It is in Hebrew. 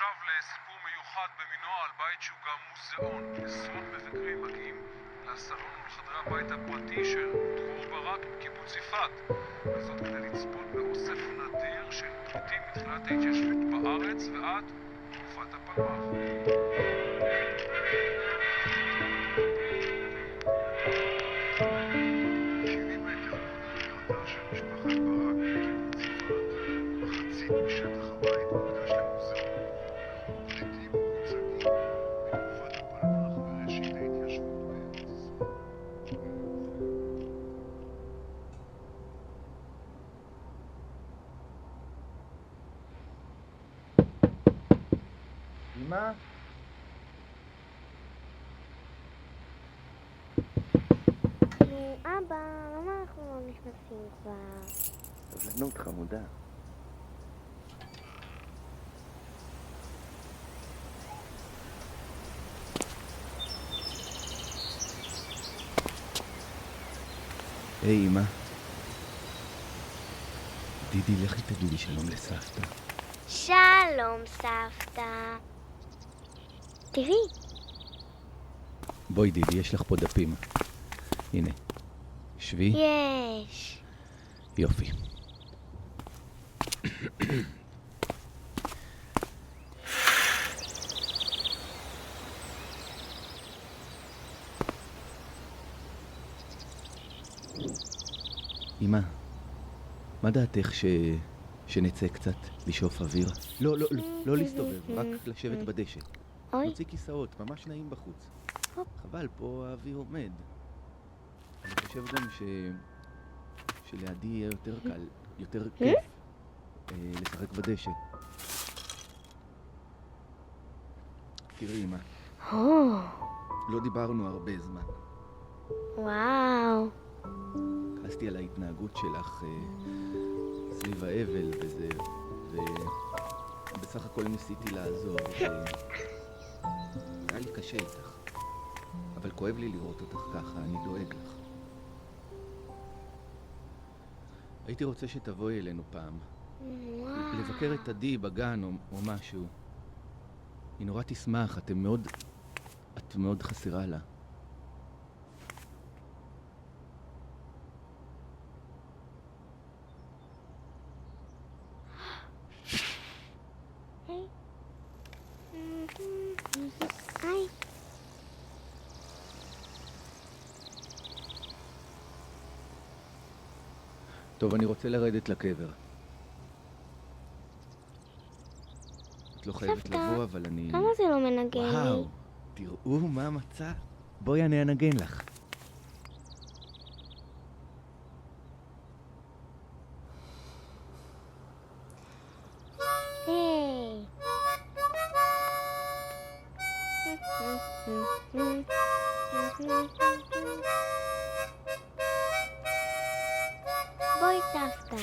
עכשיו לסיפור מיוחד במינו על בית שהוא גם מוזיאון. עשרות מבקרים מגיעים לסלון ולחדרי הבית הפרטי של דרור ברק בקיבוץ יפעת, וזאת כדי לצפות באוסף נדיר של פריטים מתחילת ההתיישבות בארץ ועד תקופת הפלמ"ח. 70 מטר מנקרתה של משפחת ברק בקיבוץ יפעת. מחצית משטח הבית מוקדש למוזיאון, וכל הפריטים מוצגים בתקופת הפלמ"ח וראשית ההתיישבות בארץ ישראל. אמא? אבא, למה אנחנו לא נכנסים כבר? סבלנות חמודה. היי אמא. דידי, לכי תגידי שלום לסבתא. שלום סבתא. תראי. בואי דידי, יש לך פה דפים. הנה. שבי. יש. יופי. אמא, מה דעתך שנצא קצת לשאוף אוויר? לא להסתובב, רק לשבת בדשא. אוי. נוציא כיסאות, ממש נעים בחוץ. חבל, פה האוויר עומד. אני חושב גם שלידי יהיה יותר קל, יותר כיף לשחק בדשא. תראי אמא, לא דיברנו הרבה זמן. וואו. כעסתי על ההתנהגות שלך סביב האבל וזה, ובסך הכל ניסיתי לעזור. היה לי קשה איתך, אבל כואב לי לראות אותך ככה, אני דואג לך. הייתי רוצה שתבואי אלינו פעם, לבקר את עדי בגן או משהו. היא נורא תשמח, את מאוד חסרה לה. היי. טוב, אני רוצה לרדת לקבר. את לא חייבת סבתא, לבוא, אבל אני... למה זה לא מנגן לי? וואו, תראו מה מצא. בואי אני אנגן לך. היי. בואי סבתא.